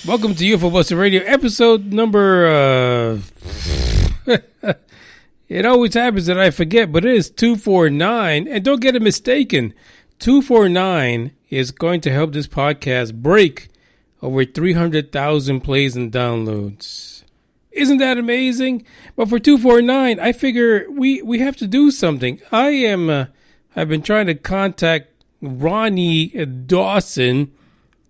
Welcome to UFO Buster Radio, episode number, it always happens that I forget, but it is 249. And don't get it mistaken, 249 is going to help this podcast break over 300,000 plays and downloads. Isn't that amazing? But for 249, I figure we have to do something. I've been trying to contact Ronnie Dawson,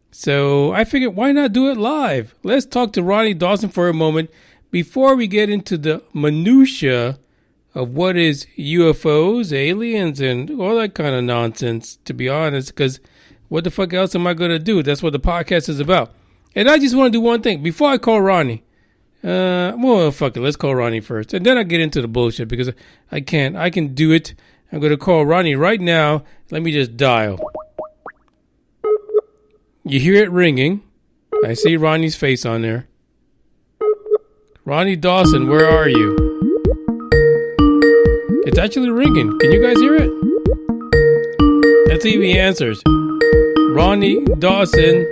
so I figured why not do it live? Let's talk to Ronnie Dawson for a moment before we get into the minutia of what is UFOs, aliens, and all that kind of nonsense, to be honest, because what the fuck else am I going to do? That's what the podcast is about. And I just want to do one thing before I call Ronnie. Well, fuck it. Let's call Ronnie first. And then I'll get into the bullshit because I can do it. I'm going to call Ronnie right now. Let me just dial. You hear it ringing. I see Ronnie's face on there. Ronnie Dawson, where are you? It's actually ringing. Can you guys hear it? Let's see if he answers. Ronnie Dawson,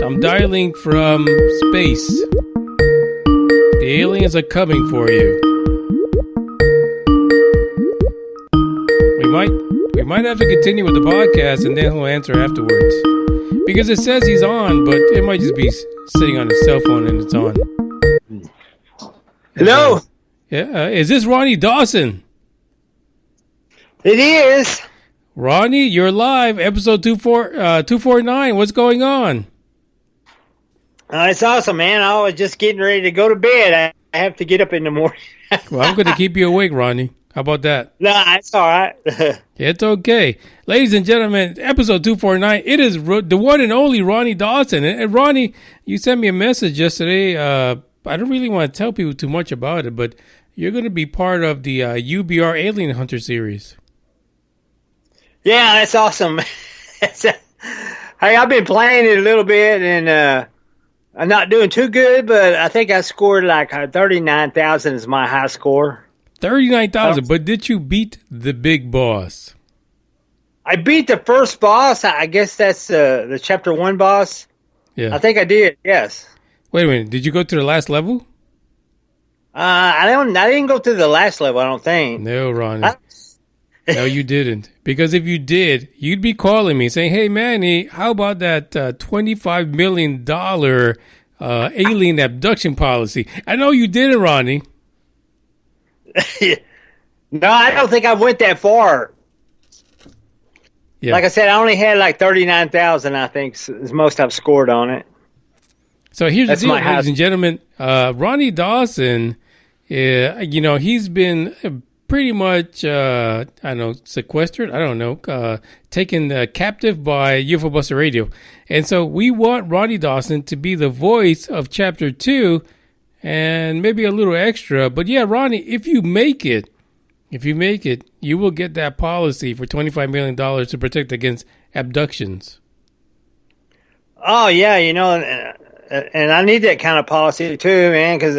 I'm dialing from space. The aliens are coming for you. We might have to continue with the podcast and then he'll answer afterwards. Because it says he's on, but it might just be sitting on his cell phone and it's on. Hello? Is this Ronnie Dawson? It is. Ronnie, you're live, episode 249. What's going on? It's awesome, man. I was just getting ready to go to bed. I have to get up in the morning. Well, I'm going to keep you awake, Ronnie. How about that? No, it's all right. It's okay. Ladies and gentlemen, episode 249, it is the one and only Ronnie Dawson. And Ronnie, you sent me a message yesterday. I don't really want to tell people too much about it, but you're going to be part of the UBR Alien Hunter series. Yeah, that's awesome. Hey, I've been playing it a little bit, and I'm not doing too good, but I think I scored like 39,000 is my high score. 39,000, but did you beat the big boss? I beat the first boss. I guess that's the chapter 1 boss. Yeah, I think I did. Yes. Wait a minute. Did you go to the last level? I didn't go to the last level. I don't think. No, Ronnie. No, you didn't. Because if you did, you'd be calling me saying, "Hey, Manny, how about that $25 million alien abduction policy?" I know you didn't, Ronnie. No, I don't think I went that far. Yeah. Like I said, I only had like 39,000, I think, is most I've scored on it. So here's the deal, ladies and gentlemen. Ronnie Dawson, he's been pretty much, sequestered, taken captive by UFO Buster Radio. And so we want Ronnie Dawson to be the voice of Chapter 2 and maybe a little extra. But yeah, Ronnie, if you make it, you will get that policy for $25 million to protect against abductions. Oh, yeah, and I need that kind of policy too, man, because,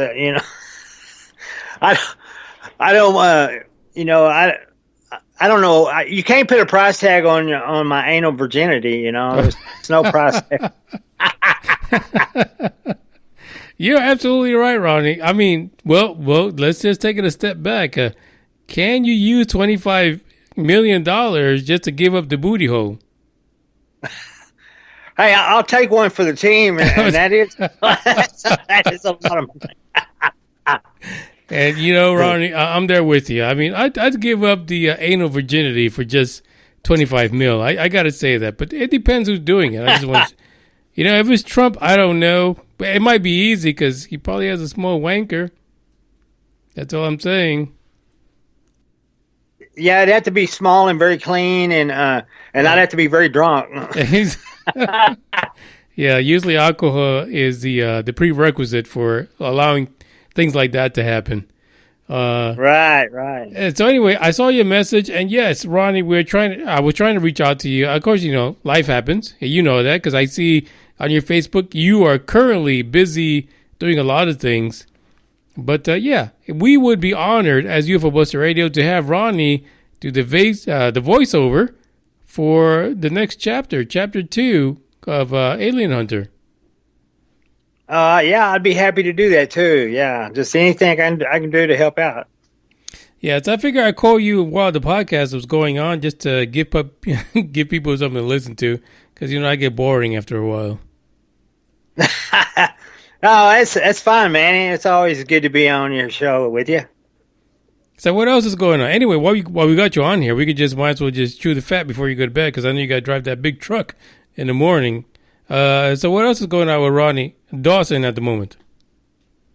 I don't know. You can't put a price tag on my anal virginity, There's no price tag. You're absolutely right, Ronnie. I mean, well, let's just take it a step back. Can you use $25 million just to give up the booty hole? Hey, I'll take one for the team, and that is a lot of money. And Ronnie, I'm there with you. I mean, I'd give up the anal virginity for just $25 million. I got to say that, but it depends who's doing it. I just want, if it's Trump, I don't know, but it might be easy because he probably has a small wanker. That's all I'm saying. Yeah, it'd have to be small and very clean, and I'd have to be very drunk. Yeah, usually alcohol is the prerequisite for allowing things like that to happen. Right. And so anyway, I saw your message, and yes, Ronnie, I was trying to reach out to you. Of course, life happens. You know that because I see on your Facebook you are currently busy doing a lot of things. But yeah, we would be honored as UFO Buster Radio to have Ronnie do the voiceover for the next chapter 2 of Alien Hunter. Yeah, I'd be happy to do that too. Yeah, just anything I can do to help out. Yeah, so I figure I'd call you while the podcast was going on just to give people something to listen to because, I get boring after a while. No, that's fine, man. It's always good to be on your show with you. So what else is going on? Anyway, while we got you on here, we might as well just chew the fat before you go to bed because I know you got to drive that big truck in the morning. So what else is going on with Ronnie Dawson at the moment?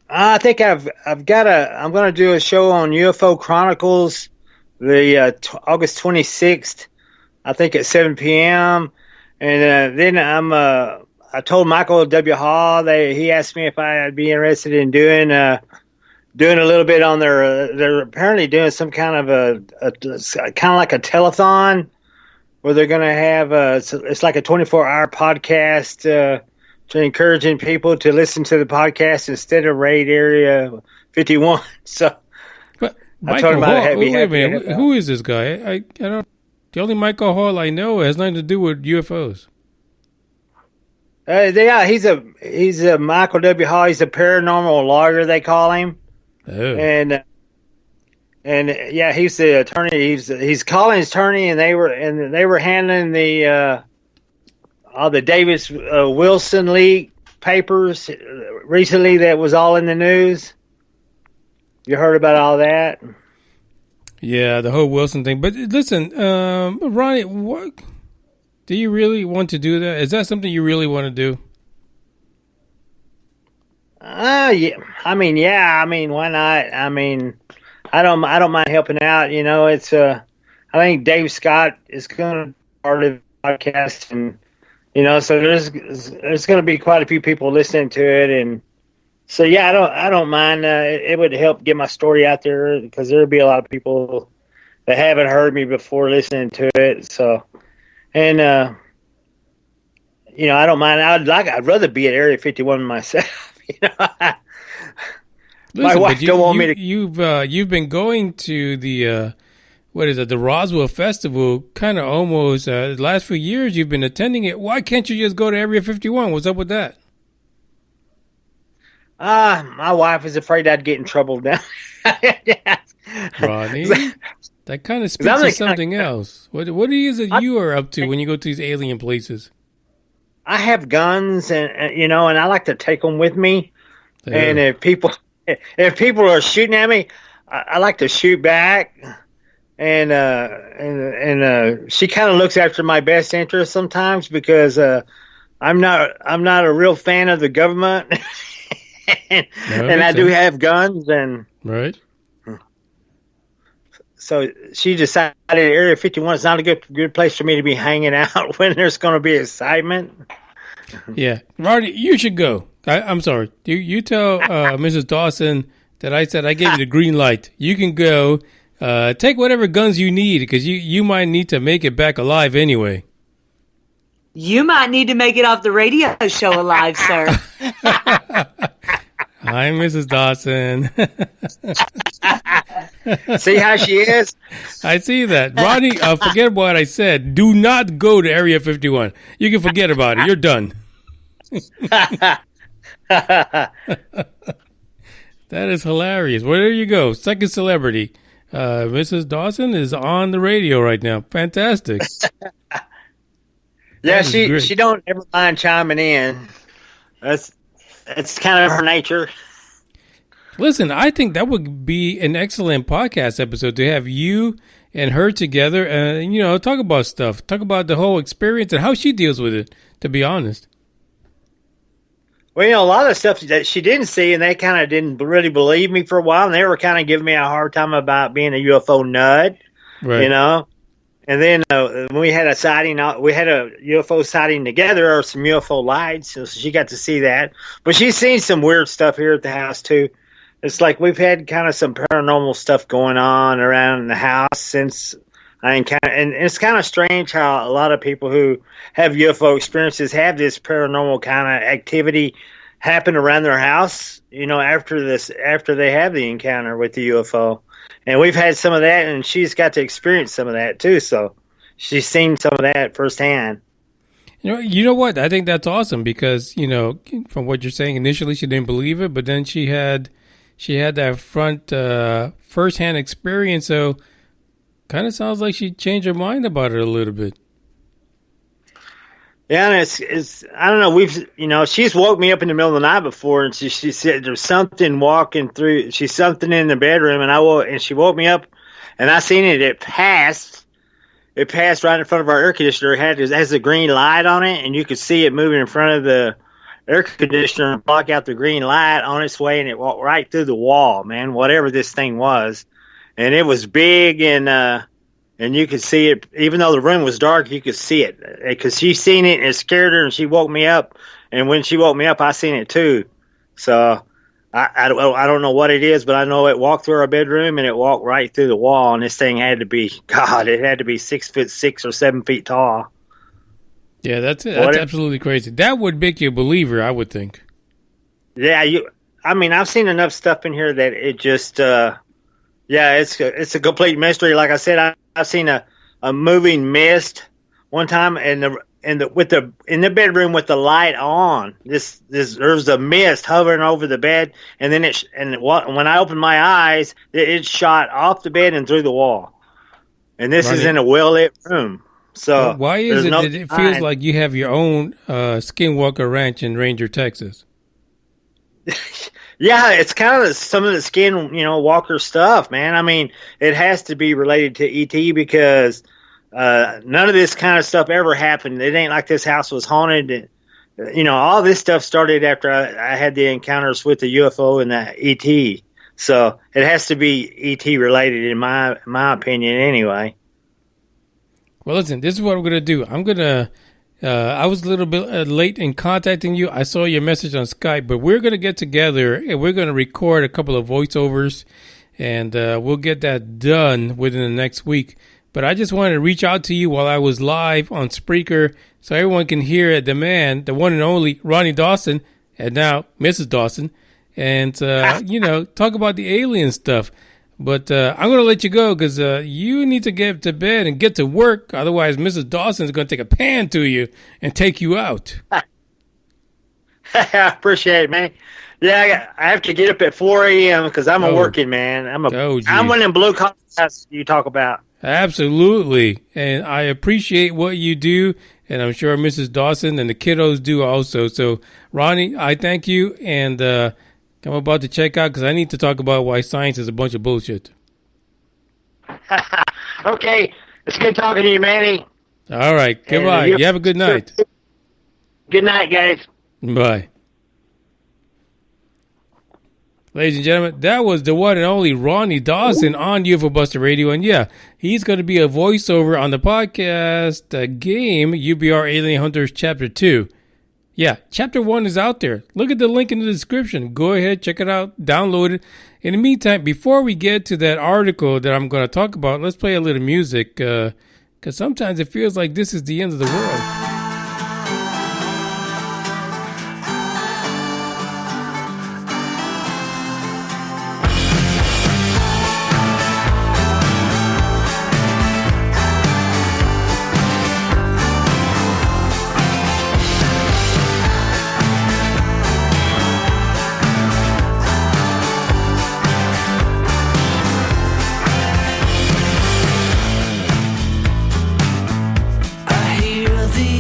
I think I'm going to do a show on UFO Chronicles, the August 26th, I think at 7 p.m. And then I told Michael W. Hall, he asked me if I'd be interested in doing a little bit on they're apparently doing some kind of a kind of like a telethon where they're going to have it's like a 24-hour podcast to encouraging people to listen to the podcast instead of raid Area 51. So but I told him I'd be wait a happy. minute, who is this guy? I don't. The only Michael Hall I know has nothing to do with UFOs. Yeah, he's a Michael W. Hall. He's a paranormal lawyer, they call him. Oh. And yeah, he's the attorney. He's Collins' attorney, and they were handling all the Davis Wilson leak papers recently. That was all in the news. You heard about all that? Yeah, the whole Wilson thing. But listen, Ronnie, what do you really want to do? That is that something you really want to do? Yeah. I mean, why not? I mean, I don't mind helping out. It's I think Dave Scott is going to be part of the podcast, and so there's going to be quite a few people listening to it, and so yeah, I don't mind. It would help get my story out there because there'll be a lot of people that haven't heard me before listening to it. So, and I don't mind. I'd rather be at Area 51 myself. My wife don't want me to. You've been going to the what is it? The Roswell Festival, kind of almost the last few years. You've been attending it. Why can't you just go to Area 51? What's up with that? My wife is afraid I'd get in trouble now. Ronnie, that kind of speaks to something else. What is it you are up to when you go to these alien places? I have guns, and and I like to take them with me. Yeah. And if people are shooting at me, I like to shoot back. And she kind of looks after my best interest sometimes because I'm not a real fan of the government. and I do have guns, and right. So she decided Area 51 is not a good place for me to be hanging out when there's going to be excitement. Yeah, Ronnie, you should go. I'm sorry. You tell Mrs. Dawson that I said I gave you the green light. You can go. Take whatever guns you need because you might need to make it back alive anyway. You might need to make it off the radio show alive, sir. Hi, Mrs. Dawson. See how she is? I see that. Ronnie, forget what I said. Do not go to Area 51. You can forget about it. You're done. That is hilarious. Well, there you go. Second celebrity. Mrs. Dawson is on the radio right now. Fantastic. Yeah, she don't ever mind chiming in. That's kind of her nature. Listen, I think that would be an excellent podcast episode to have you and her together and, talk about stuff. Talk about the whole experience and how she deals with it, to be honest. Well, a lot of the stuff that she didn't see, and they kind of didn't really believe me for a while, and they were kind of giving me a hard time about being a UFO nut, right. And then when we had a sighting, we had a UFO sighting together, or some UFO lights, so she got to see that. But she's seen some weird stuff here at the house, too. It's like we've had kind of some paranormal stuff going on around the house since I encountered, and it's kind of strange how a lot of people who have UFO experiences have this paranormal kind of activity happen around their house, after they have the encounter with the UFO. And we've had some of that, and she's got to experience some of that too. So she's seen some of that firsthand. You know what? I think that's awesome because, from what you're saying, initially she didn't believe it, but then she had that first-hand experience, so kind of sounds like she changed her mind about it a little bit. Yeah, and it's I don't know, she's woke me up in the middle of the night before, and she said there's something walking through, she's something in the bedroom, and she woke me up, and I seen it. It passed right in front of our air conditioner. It has a green light on it, and you could see it moving in front of the air conditioner and block out the green light on its way, and it walked right through the wall, man, whatever this thing was. And it was big, and you could see it. Even though the room was dark, you could see it. Because she seen it, and it scared her, and she woke me up. And when she woke me up, I seen it too. So I don't know what it is, but I know it walked through our bedroom, and it walked right through the wall. And this thing had to be, it had to be 6'6" or 7 feet tall. Yeah, that's absolutely crazy. That would make you a believer, I would think. Yeah, I've seen enough stuff in here that it just, it's a complete mystery. Like I said, I've seen a moving mist one time, in the bedroom with the light on. There's a mist hovering over the bed, and then when I opened my eyes, it shot off the bed and through the wall. And this is in a well lit room. So why is it that it feels like you have your own Skinwalker Ranch in Ranger, Texas? Yeah, it's kind of some of the Skinwalker stuff, man. I mean, it has to be related to ET because none of this kind of stuff ever happened. It ain't like this house was haunted. All this stuff started after I had the encounters with the UFO and the ET. So it has to be ET related, in my opinion, anyway. Well, listen, this is what I'm going to do. I'm going to, I was a little bit late in contacting you. I saw your message on Skype, but we're going to get together and we're going to record a couple of voiceovers, and we'll get that done within the next week. But I just wanted to reach out to you while I was live on Spreaker so everyone can hear the man, the one and only Ronnie Dawson, and now Mrs. Dawson, and, talk about the alien stuff. But I'm going to let you go because you need to get to bed and get to work. Otherwise, Mrs. Dawson is going to take a pan to you and take you out. I appreciate it, man. Yeah, I have to get up at 4 a.m. because I'm a working man. I'm one of them blue collars you talk about. Absolutely. And I appreciate what you do. And I'm sure Mrs. Dawson and the kiddos do also. So, Ronnie, I thank you. And I'm about to check out because I need to talk about why science is a bunch of bullshit. Okay. It's good talking to you, Manny. All right. Goodbye. You have a good night. Good night, guys. Bye. Ladies and gentlemen, that was the one and only Ronnie Dawson on UFO Buster Radio. And yeah, he's going to be a voiceover on the podcast game UBR Alien Hunters Chapter 2. Yeah, Chapter 1 is out there. Look at the link in the description. Go ahead, check it out, download it. In the meantime, before we get to that article that I'm going to talk about, let's play a little music because sometimes it feels like this is the end of the world. I hear the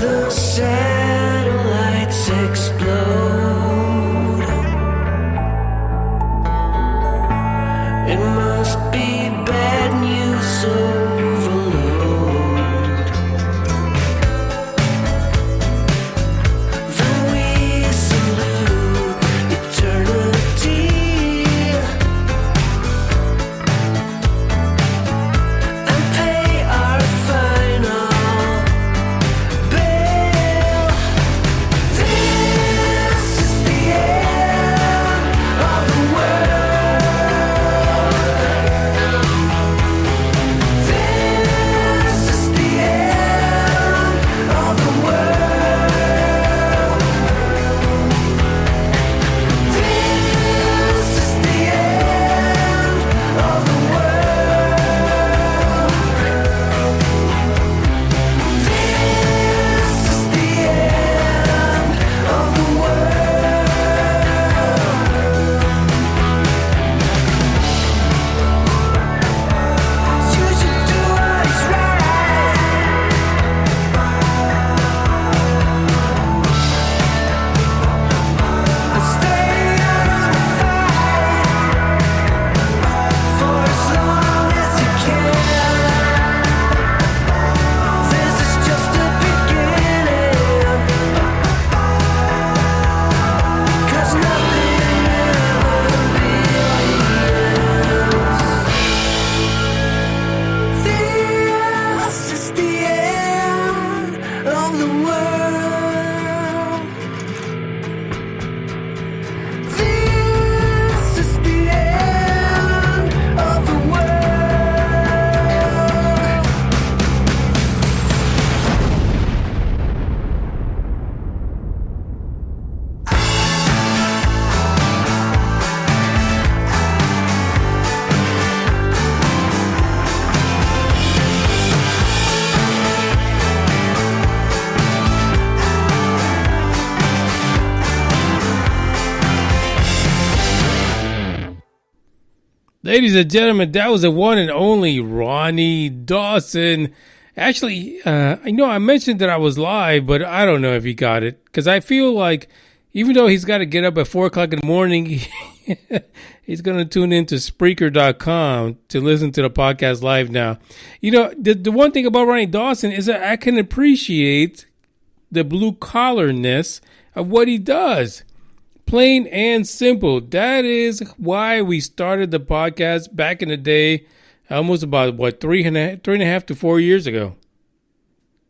the satellites explode. It must be bad news overload. Then we salute eternity and pay our final bill. This is the end of the world. This is the end of the world. This is the end of the world. This is the end of the world. You should do what is right. And stay out of the fight for as long as you can. This is just the beginning, 'cause nothing ever begins. This is the end of the world. This is the end of the world. Ladies and gentlemen, that was the one and only Ronnie Dawson. Actually, I know I mentioned that I was live, but I don't know if he got it. Because I feel like even though he's got to get up at 4 o'clock in the morning, he's going to tune into Spreaker.com to listen to the podcast live now. You know, the one thing about Ronnie Dawson is that I can appreciate the blue collarness of what he does. Plain and simple. That is why we started the podcast back in the day, almost about, three and a half to 4 years ago.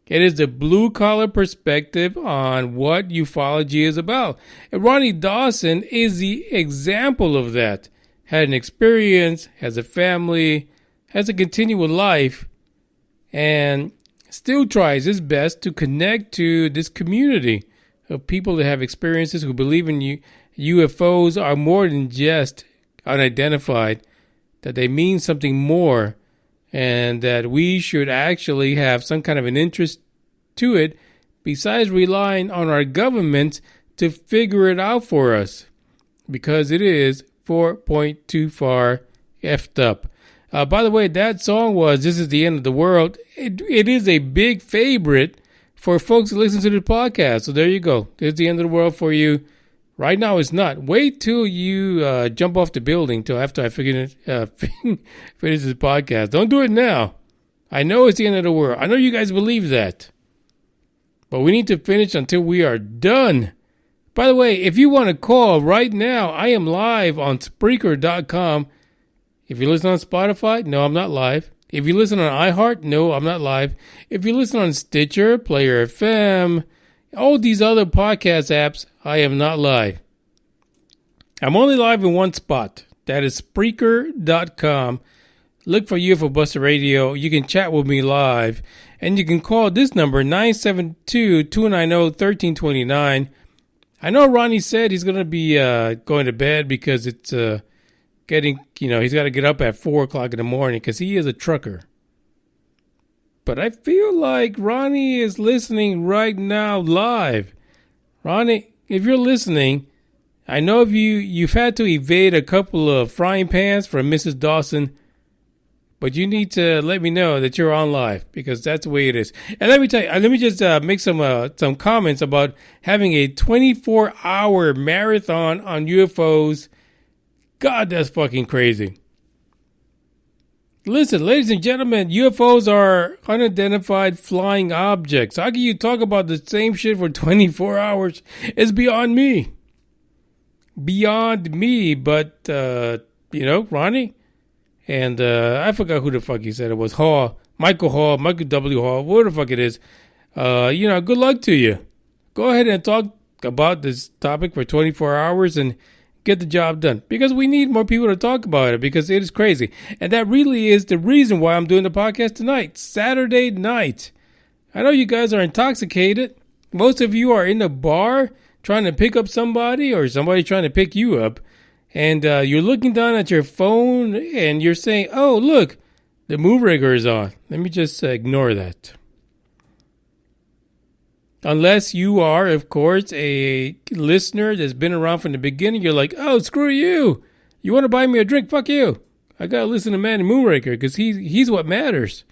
It is the blue collar perspective on what ufology is about. And Ronnie Dawson is the example of that. Had an experience, has a family, has a continual life, and still tries his best to connect to this community of people that have experiences, who believe in UFOs are more than just unidentified, that they mean something more, and that we should actually have some kind of an interest to it besides relying on our government to figure it out for us, because it is 4.2 far effed up. By the way, that song was This Is the End of the World. It is a big favorite for folks that listen to the podcast. So there you go. There's the end of the world for you. Right now it's not. Wait till you jump off the building till after I finish this podcast. Don't do it now. I know it's the end of the world. I know you guys believe that. But we need to finish until we are done. By the way, if you want to call right now, I am live on Spreaker.com. If you listen on Spotify, no, I'm not live. If you listen on iHeart, no, I'm not live. If you listen on Stitcher, Player FM, all these other podcast apps, I am not live. I'm only live in one spot. That is Spreaker.com. Look for UFO Buster Radio. You can chat with me live. And you can call this number, 972-290-1329. I know Ronnie said he's going to be going to bed because it's he's got to get up at 4 o'clock in the morning because he is a trucker. But I feel like Ronnie is listening right now live. Ronnie, if you're listening, I know you've had to evade a couple of frying pans from Mrs. Dawson, but you need to let me know that you're on live because that's the way it is. And let me tell you, let me just make some comments about having a 24-hour marathon on UFOs. God, that's fucking crazy. Listen, ladies and gentlemen, UFOs are unidentified flying objects. How can you talk about the same shit for 24 hours? It's beyond me. Beyond me, but, Ronnie, and I forgot who the fuck he said it was. Michael W. Hall, whatever the fuck it is. Good luck to you. Go ahead and talk about this topic for 24 hours and get the job done. Because we need more people to talk about it because it is crazy. And that really is the reason why I'm doing the podcast tonight, Saturday night. I know you guys are intoxicated. Most of you are in the bar trying to pick up somebody or somebody trying to pick you up. And you're looking down at your phone and you're saying, oh, look, the Moonraker is on. Let me just ignore that. Unless you are, of course, a listener that's been around from the beginning. You're like, oh, screw you. You want to buy me a drink? Fuck you. I got to listen to Man in Moonraker because he's what matters.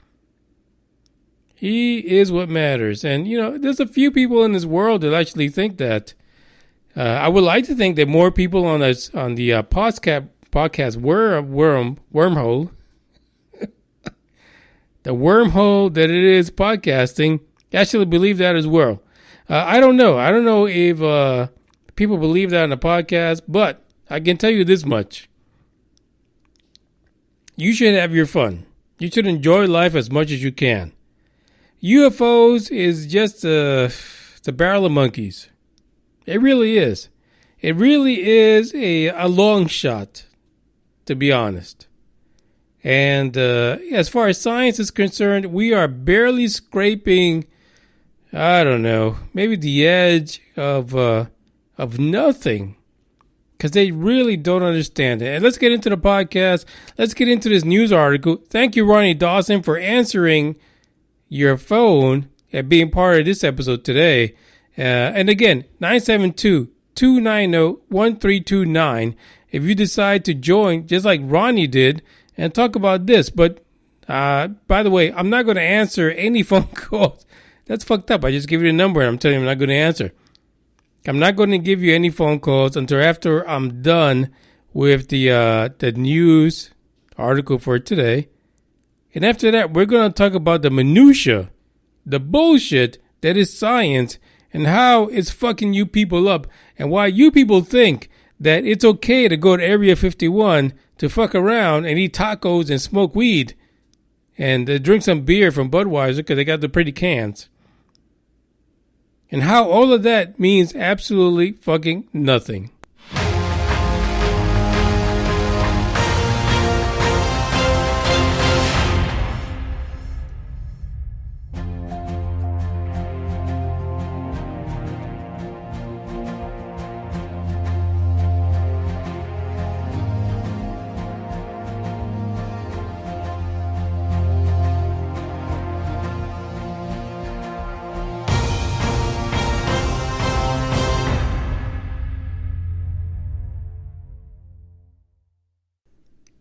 He is what matters. And, there's a few people in this world that actually think that. I would like to think that more people on the podcast wormhole, the wormhole that it is podcasting, actually believe that as well. I don't know. I don't know if people believe that on the podcast, but I can tell you this much. You should have your fun. You should enjoy life as much as you can. UFOs is just it's a barrel of monkeys. It really is. It really is a long shot, to be honest. And as far as science is concerned, we are barely scraping, I don't know, maybe the edge of nothing. Because they really don't understand it. And let's get into the podcast. Let's get into this news article. Thank you, Ronnie Dawson, for answering your phone and being part of this episode today. And again, 972-290-1329. If you decide to join, just like Ronnie did, and talk about this. But, by the way, I'm not going to answer any phone calls. That's fucked up. I just give you the number and I'm telling you I'm not going to answer. I'm not going to give you any phone calls until after I'm done with the news article for today. And after that, we're going to talk about the minutia, the bullshit that is science, and how it's fucking you people up, and why you people think that it's okay to go to Area 51 to fuck around and eat tacos and smoke weed and drink some beer from Budweiser because they got the pretty cans. And how all of that means absolutely fucking nothing.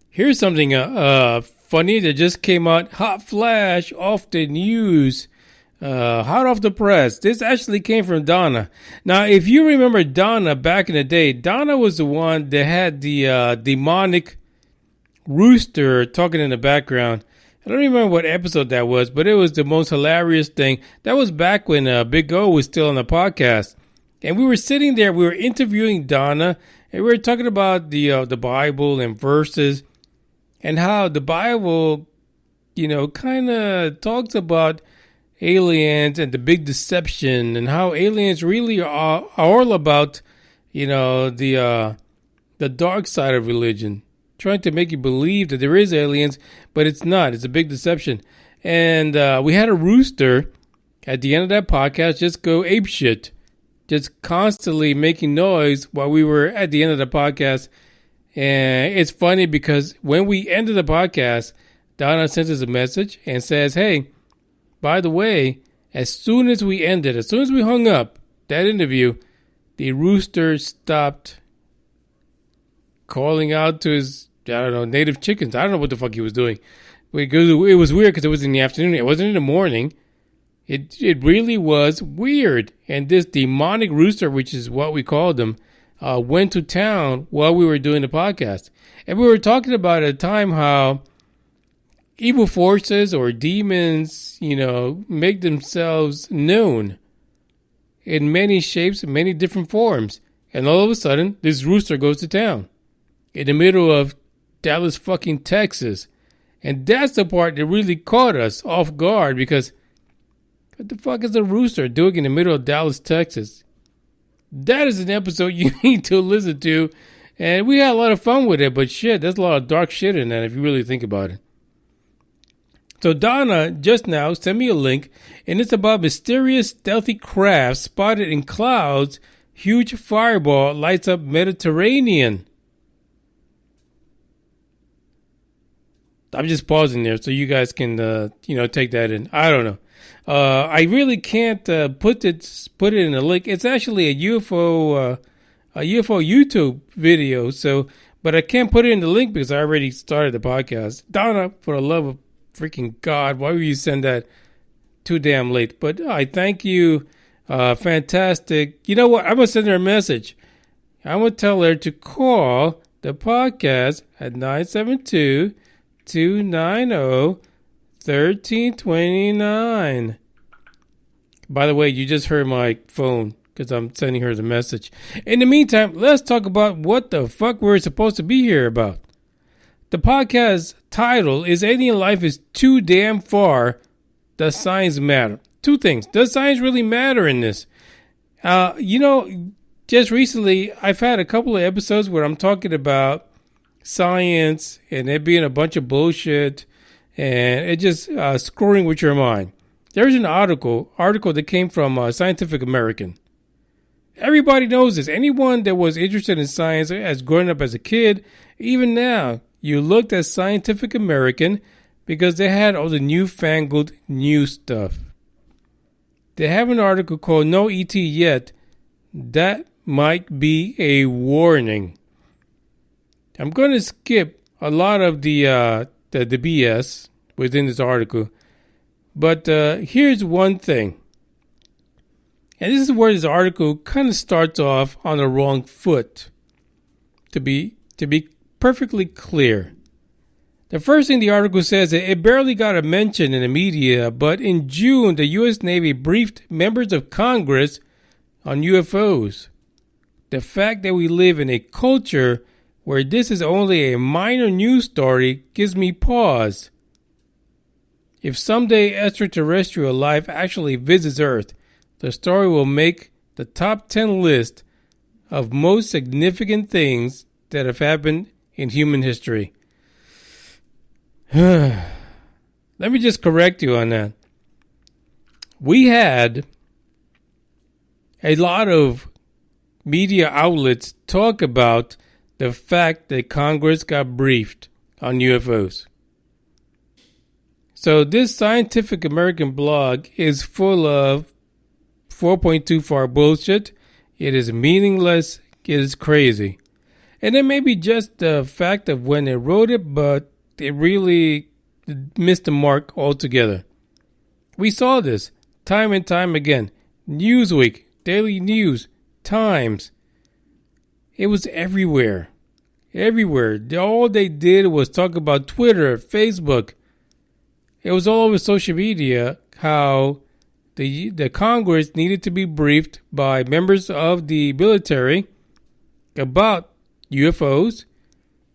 Here's something funny that just came out. Hot flash off the news. Hot off the press. This actually came from Donna. Now, if you remember Donna back in the day, Donna was the one that had the demonic rooster talking in the background. I don't remember what episode that was, but it was the most hilarious thing. That was back when Big O was still on the podcast. And we were sitting there, we were interviewing Donna, and we were talking about the Bible and verses. And how the Bible, kind of talks about aliens and the big deception and how aliens really are all about, the dark side of religion. Trying to make you believe that there is aliens, but it's not. It's a big deception. And we had a rooster at the end of that podcast just go apeshit. Just constantly making noise while we were at the end of the podcast. And it's funny because when we ended the podcast, Donna sent us a message and says, hey, by the way, as soon as we hung up that interview, the rooster stopped calling out to his, native chickens. I don't know what the fuck he was doing. It was weird because it was in the afternoon. It wasn't in the morning. It really was weird. And this demonic rooster, which is what we called them, went to town while we were doing the podcast. And we were talking about at the time how evil forces or demons, make themselves known in many shapes and many different forms. And all of a sudden, this rooster goes to town in the middle of Dallas fucking Texas. And that's the part that really caught us off guard because what the fuck is a rooster doing in the middle of Dallas, Texas? That is an episode you need to listen to. And we had a lot of fun with it, but shit, there's a lot of dark shit in that if you really think about it. So Donna just now sent me a link, and it's about mysterious stealthy craft spotted in clouds. Huge fireball lights up Mediterranean. I'm just pausing there so you guys can, take that in. I don't know. I really can't put it in a link. It's actually a UFO YouTube video. So, but I can't put it in the link because I already started the podcast. Donna, for the love of freaking God, why would you send that too damn late? But I thank you. Fantastic. You know what? I'm gonna send her a message. I'm gonna tell her to call the podcast at 972-290-1329. By the way, you just heard my phone because I'm sending her the message. In the meantime, let's talk about what the fuck we're supposed to be here about. The podcast title is Alien Life is Too Damn Far. Does Science Matter? Two things. Does science really matter in this? Just recently, I've had a couple of episodes where I'm talking about science and it being a bunch of bullshit and it just screwing with your mind. There's an article that came from Scientific American. Everybody knows this. Anyone that was interested in science as growing up as a kid, even now, you looked at Scientific American because they had all the newfangled new stuff. They have an article called No ET Yet. That might be a warning. I'm going to skip a lot of the BS within this article. But here's one thing. And this is where this article kind of starts off on the wrong foot. To be perfectly clear. The first thing the article says, it barely got a mention in the media, but in June, the U.S. Navy briefed members of Congress on UFOs. The fact that we live in a culture where this is only a minor news story gives me pause. If someday extraterrestrial life actually visits Earth, the story will make the top 10 list of most significant things that have happened in human history. Let me just correct you on that. We had a lot of media outlets talk about the fact that Congress got briefed on UFOs. So this Scientific American blog is full of 4.24 bullshit. It is meaningless. It is crazy. And it may be just the fact of when they wrote it, but it really missed the mark altogether. We saw this time and time again. Newsweek, Daily News, Times. It was everywhere. Everywhere. All they did was talk about Twitter, Facebook. It was all over social media how the Congress needed to be briefed by members of the military about UFOs.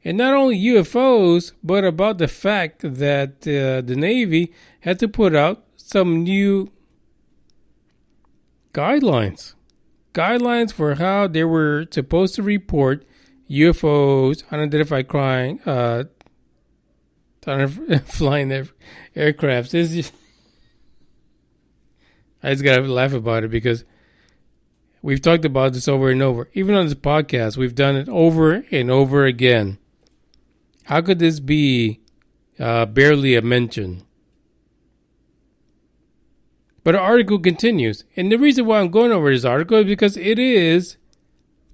And not only UFOs, but about the fact that the Navy had to put out some new guidelines. Guidelines for how they were supposed to report UFOs, unidentified flying aircrafts. I just gotta laugh about it because we've talked about this over and over. Even on this podcast, we've done it over and over again. How could this be barely a mention? But the article continues. And the reason why I'm going over this article is because it is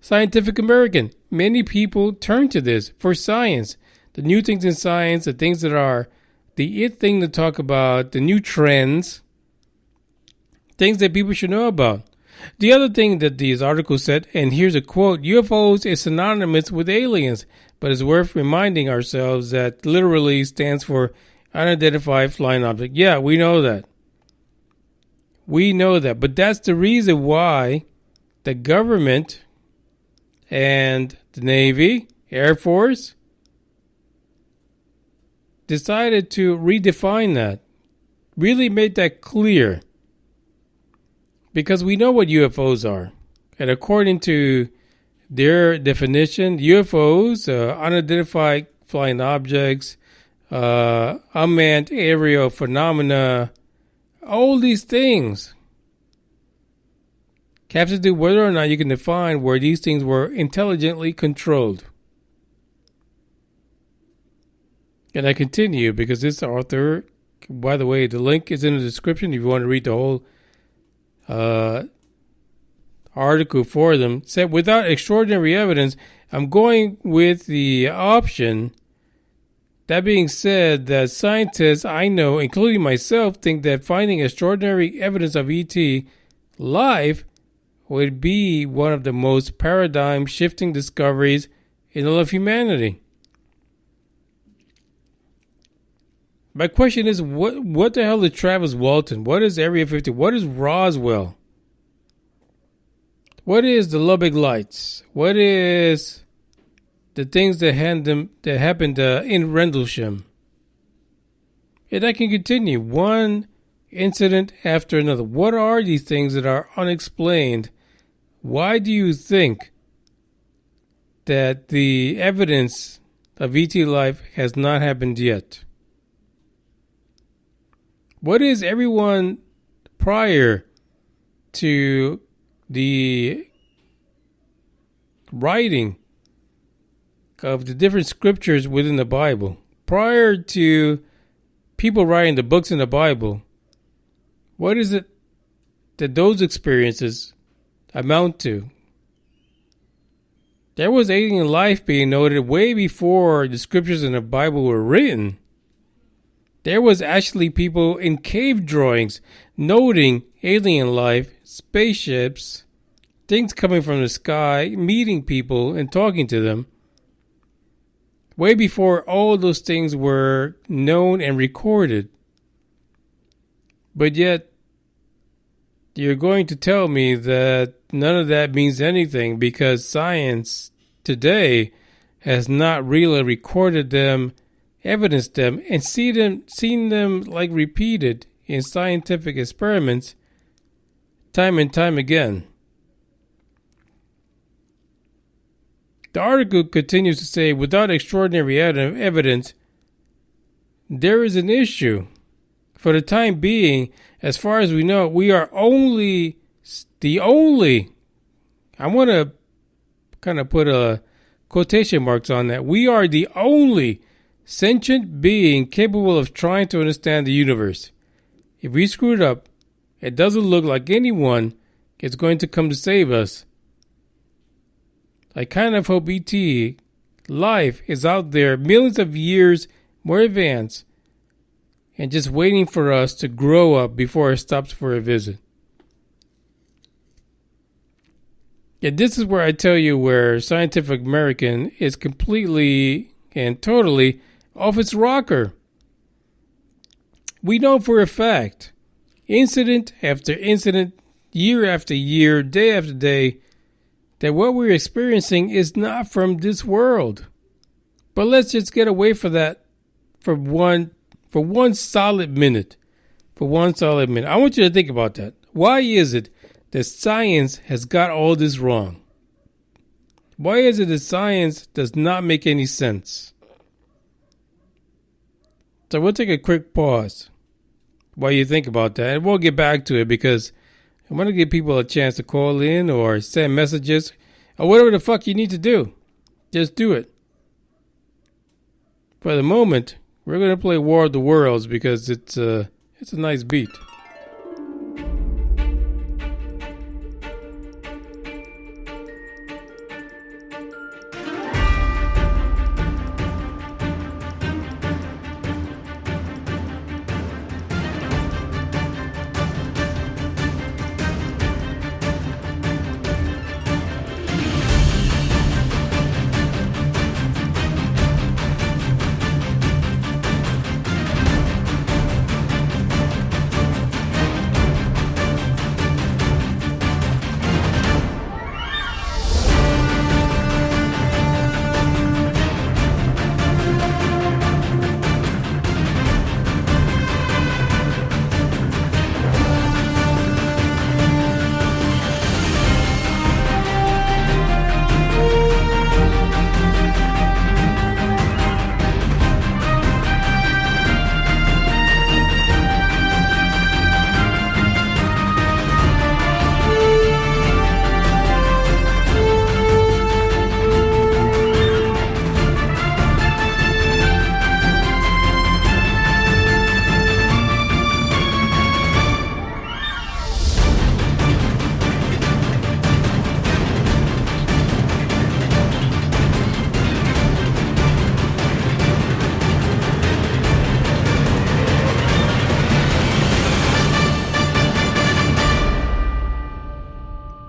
Scientific American. Many people turn to this for science. The new things in science, the things that are the it thing to talk about the new trends, things that people should know about. The other thing that these articles said, and here's a quote, UFOs is synonymous with aliens, but it's worth reminding ourselves that literally stands for unidentified flying object. Yeah, we know that. We know that. But that's the reason why the government and the Navy, Air Force, decided to redefine that. Really made that clear. Because we know what UFOs are. And according to their definition, UFOs, unidentified flying objects, unmanned aerial phenomena, all these things have to do whether or not you can define where these things were intelligently controlled. And I continue because this author, by the way, the link is in the description if you want to read the whole article for them, said, without extraordinary evidence, I'm going with the option. That being said, that scientists I know, including myself, think that finding extraordinary evidence of ET life would be one of the most paradigm-shifting discoveries in all of humanity. My question is, what the hell is Travis Walton? What is Area 50? What is Roswell? What is the Lubbock Lights? What is the things that happened in Rendlesham? And I can continue. One incident after another. What are these things that are unexplained? Why do you think that the evidence of ET life has not happened yet? What is everyone prior to the writing of the different scriptures within the Bible, prior to people writing the books in the Bible, what is it that those experiences amount to? There was alien life being noted way before the scriptures in the Bible were written. There was actually people in cave drawings noting alien life, spaceships, things coming from the sky, meeting people and talking to them. Way before all those things were known and recorded. But yet, you're going to tell me that none of that means anything because science today has not really recorded them, evidenced them, and seen them like repeated in scientific experiments time and time again. The article continues to say, without extraordinary evidence, there is an issue. For the time being, as far as we know, we are the only, I want to kind of put a quotation marks on that. We are the only sentient being capable of trying to understand the universe. If we screw it up, it doesn't look like anyone is going to come to save us. I kind of hope ET life is out there millions of years more advanced and just waiting for us to grow up before it stops for a visit. And this is where I tell you where Scientific American is completely and totally off its rocker. We know for a fact, incident after incident, year after year, day after day, that what we're experiencing is not from this world. But let's just get away from that for one solid minute. For one solid minute. I want you to think about that. Why is it that science has got all this wrong? Why is it that science does not make any sense? So we'll take a quick pause while you think about that. And we'll get back to it because I want to give people a chance to call in or send messages or whatever the fuck you need to do. Just do it. For the moment, we're going to play War of the Worlds because it's a nice beat.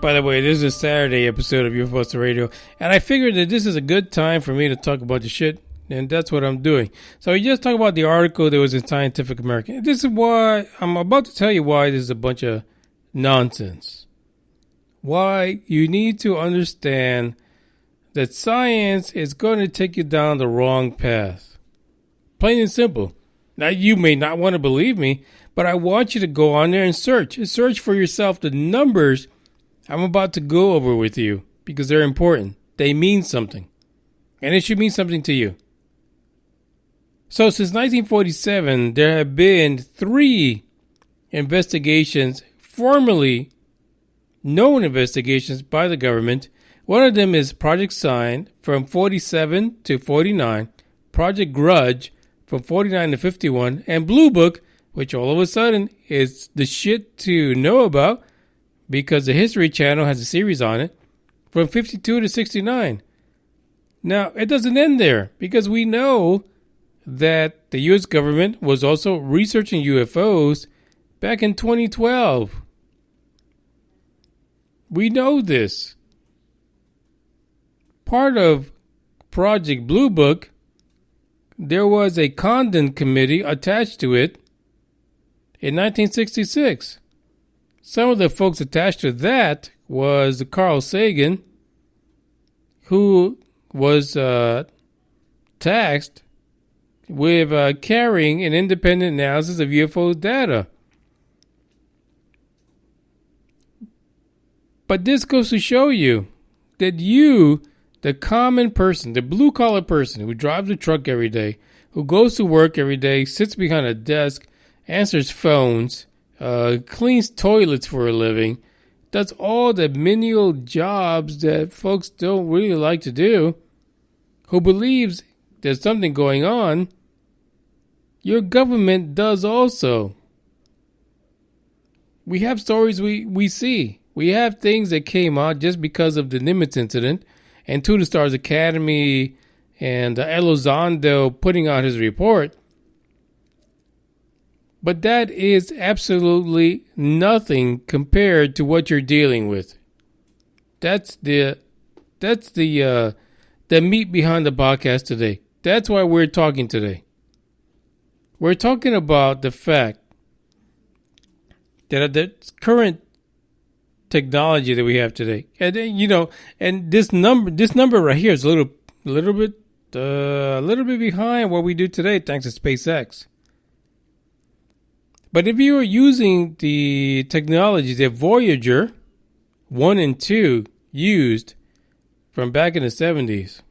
By the way, this is a Saturday episode of UFOs Radio, and I figured that this is a good time for me to talk about the shit, and that's what I'm doing. So we just talked about the article that was in Scientific American. This is why I'm about to tell you why this is a bunch of nonsense. Why you need to understand that science is going to take you down the wrong path. Plain and simple. Now, you may not want to believe me, but I want you to go on there and search. Search for yourself the numbers I'm about to go over with you because they're important. They mean something. And it should mean something to you. So since 1947, there have been 3 investigations, formally known investigations by the government. One of them is Project Sign from 47 to 49, Project Grudge from 49 to 51, and Blue Book, which all of a sudden is the shit to know about because the History Channel has a series on it, from 52 to 69. Now, it doesn't end there because we know that the U.S. government was also researching UFOs back in 2012. We know this. Part of Project Blue Book, there was a Condon committee attached to it in 1966. Some of the folks attached to that was Carl Sagan, who was tasked with carrying an independent analysis of UFO data. But this goes to show you that you, the common person, the blue-collar person who drives a truck every day, who goes to work every day, sits behind a desk, answers phones, cleans toilets for a living, does all the menial jobs that folks don't really like to do, who believes there's something going on, your government does also. We have stories we see. We have things that came out just because of the Nimitz incident and To the Stars Academy and Elizondo putting out his report. But that is absolutely nothing compared to what you're dealing with. That's the meat behind the podcast today. That's why we're talking today. We're talking about the fact that the current technology that we have today, and and this number right here is a little bit behind what we do today, thanks to SpaceX. But if you are using the technology that Voyager 1 and 2 used from back in the 70s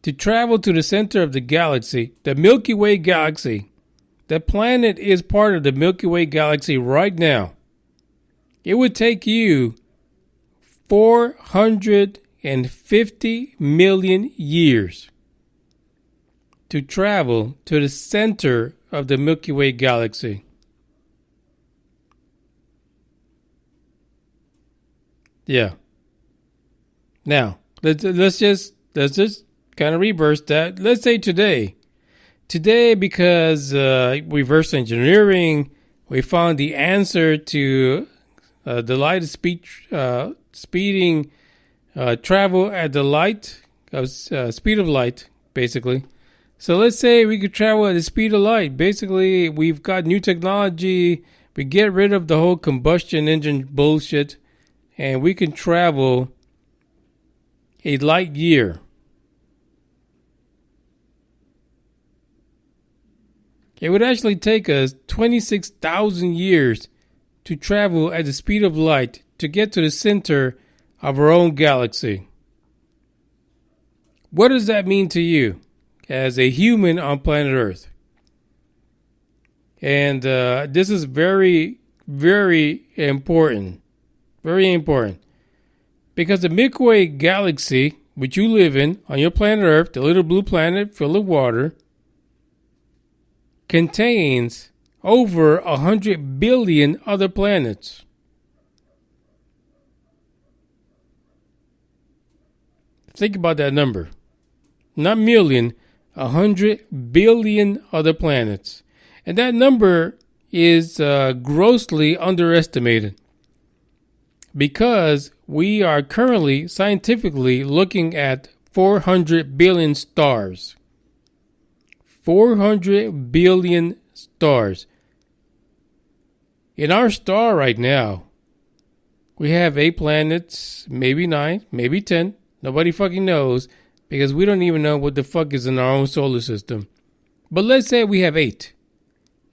to travel to the center of the galaxy, the Milky Way galaxy, the planet is part of the Milky Way galaxy right now. It would take you 450 million years to travel to the center of the Milky Way galaxy. Yeah. Now, let's just kind of reverse that. Let's say today, because reverse engineering, we found the answer to the light speeding travel at the light speed of light, basically. So let's say we could travel at the speed of light. Basically, we've got new technology. We get rid of the whole combustion engine bullshit, and we can travel a light year. It would actually take us 26,000 years to travel at the speed of light to get to the center of our own galaxy. What does that mean to you as a human on planet Earth? And this is very, very important. Very important. Because the Milky Way galaxy, which you live in on your planet Earth, the little blue planet filled with water, contains over 100 billion other planets. Think about that number. Not million, 100 billion other planets. And that number is grossly underestimated. because we are currently scientifically looking at 400 billion stars. 400 billion stars. In our star right now, we have 8 planets, maybe 9, maybe 10. Nobody fucking knows because we don't even know what the fuck is in our own solar system. But let's say we have 8.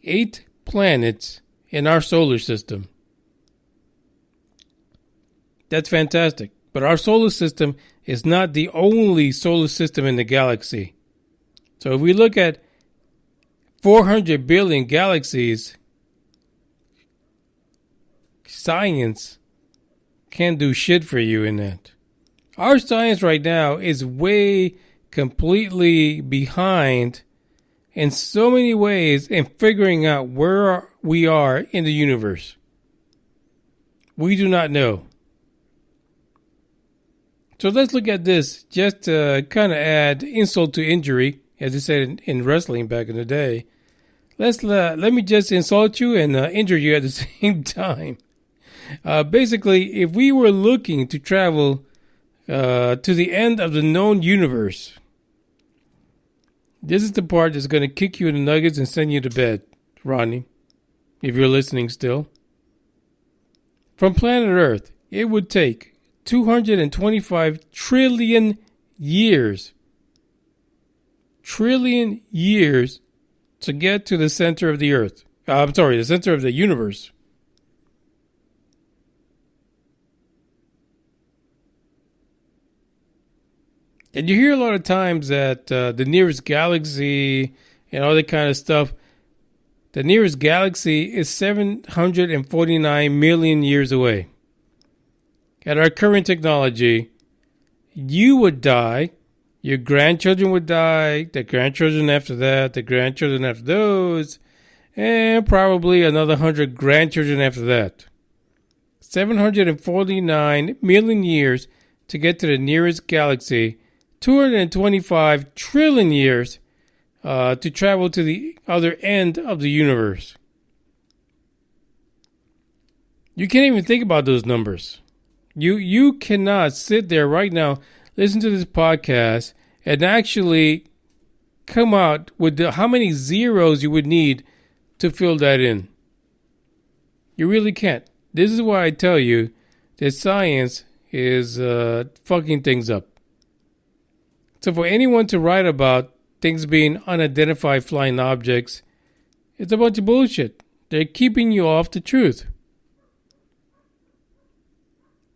8 planets in our solar system. That's fantastic. But our solar system is not the only solar system in the galaxy. So if we look at 400 billion galaxies, science can't do shit for you in that. Our science right now is way completely behind in so many ways in figuring out where we are in the universe. We do not know. So let's look at this just to kind of add insult to injury, as they said in wrestling back in the day. Let me just insult you and injure you at the same time. Basically, if we were looking to travel to the end of the known universe, this is the part that's going to kick you in the nuggets and send you to bed, Ronnie, if you're listening still. From planet Earth, it would take 225 trillion years. Trillion years to get to the center of the Earth. The center of the universe. And you hear a lot of times that the nearest galaxy and all that kind of stuff, the nearest galaxy is 749 million years away. At our current technology, you would die, your grandchildren would die, the grandchildren after that, the grandchildren after those, and probably another 100 grandchildren after that. 749 million years to get to the nearest galaxy, 225 trillion years to travel to the other end of the universe. You can't even think about those numbers. You cannot sit there right now, listen to this podcast, and actually come out with how many zeros you would need to fill that in. You really can't. This is why I tell you that science is fucking things up. So for anyone to write about things being unidentified flying objects, it's a bunch of bullshit. They're keeping you off the truth.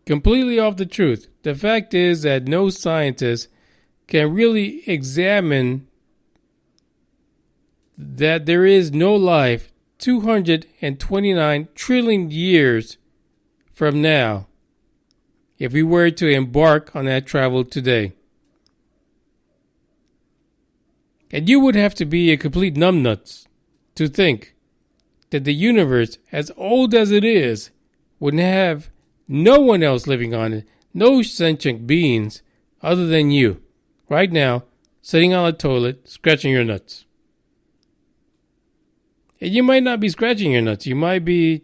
Completely off the truth. The fact is that no scientist can really examine that there is no life 229 trillion years from now if we were to embark on that travel today. And you would have to be a complete numbnuts to think that the universe, as old as it is, would have no one else living on it, no sentient beings other than you, right now, sitting on a toilet, scratching your nuts. And you might not be scratching your nuts. You might be,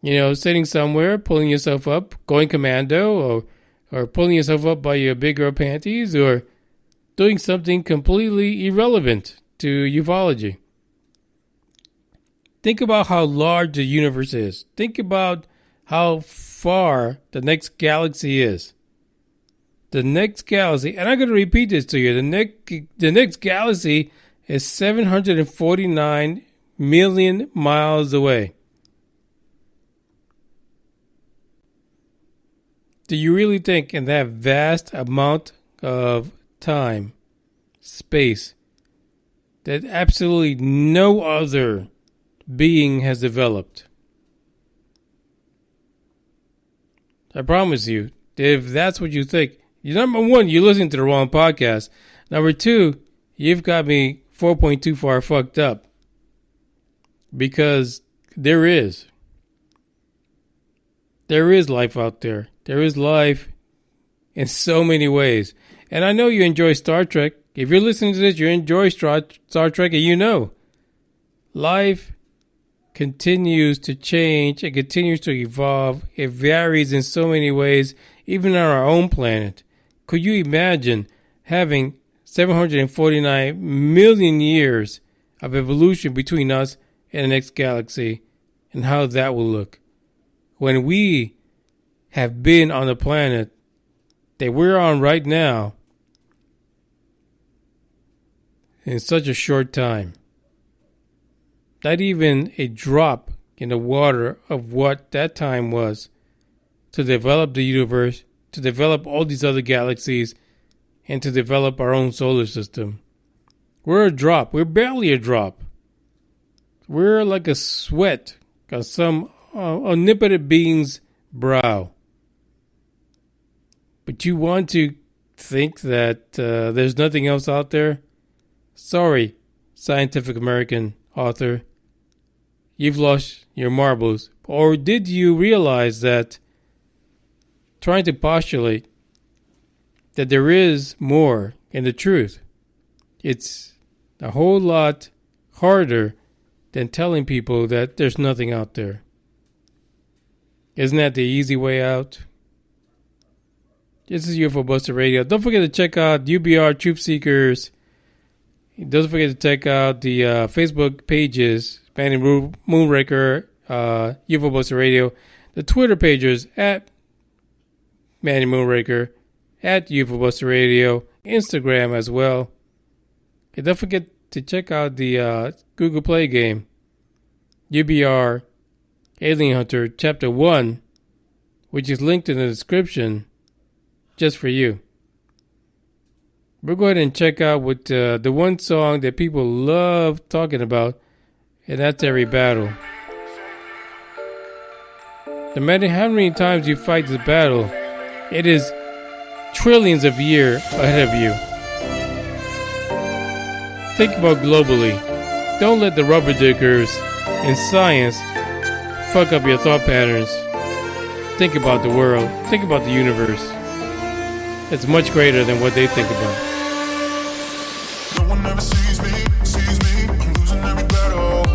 sitting somewhere, pulling yourself up, going commando, or pulling yourself up by your big girl panties, or doing something completely irrelevant to ufology. Think about how large the universe is. Think about how far the next galaxy is. The next galaxy, and I'm going to repeat this to you, the next galaxy is 749 million miles away. Do you really think in that vast amount of time, space, that absolutely no other being has developed? I promise you, if that's what you think, number one, you're listening to the wrong podcast. Number two, you've got me 4.2 far fucked up. Because there is life out there. There is life in so many ways. And I know you enjoy Star Trek. If you're listening to this, you enjoy Star Trek, and life continues to change. It continues to evolve. It varies in so many ways, even on our own planet. Could you imagine having 749 million years of evolution between us and the next galaxy, and how that will look when we have been on the planet that we're on right now in such a short time? Not even a drop in the water of what that time was to develop the universe, to develop all these other galaxies, and to develop our own solar system. We're a drop. We're barely a drop. We're like a sweat on some omnipotent being's brow. But you want to think that there's nothing else out there? Sorry, Scientific American author. You've lost your marbles. Or did you realize that trying to postulate that there is more in the truth, it's a whole lot harder than telling people that there's nothing out there? Isn't that the easy way out? This is UFO Buster Radio. Don't forget to check out UBR Truth Seekers. Don't forget to check out the Facebook pages, Manny Moonraker, UFO Buster Radio. The Twitter pages at Manny Moonraker, at UFO Buster Radio, Instagram as well. And don't forget to check out the Google Play game, UBR Alien Hunter Chapter 1, which is linked in the description just for you. We'll go ahead and check out with the one song that people love talking about, and that's Every Battle. No matter how many times you fight this battle, it is trillions of years ahead of you. Think about globally. Don't let the rubber diggers in science fuck up your thought patterns. Think about the world. Think about the universe. It's much greater than what they think about. No one ever sees me, I'm losing every battle.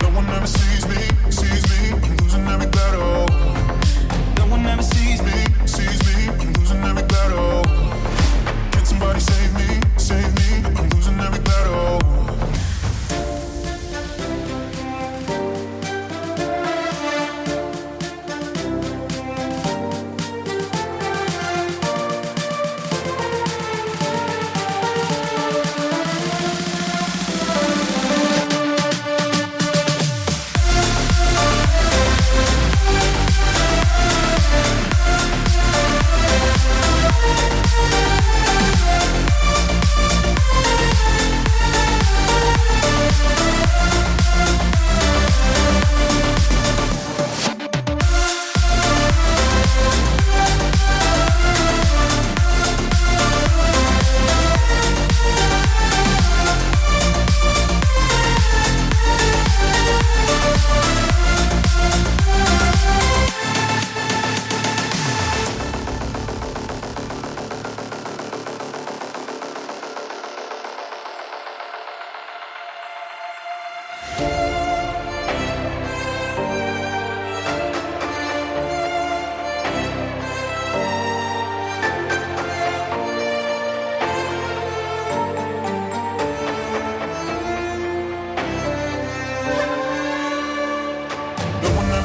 No one ever sees me, I'm losing every battle. No one ever sees me, I'm losing every battle. Can somebody save me, I'm losing every battle.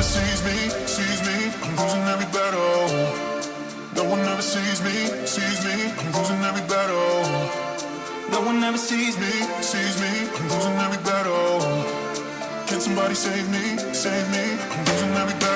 Sees me, I'm losing every battle. No one ever sees me, I'm losing every battle. No one ever sees me, I'm losing every battle. Can somebody save me, I'm losing every battle.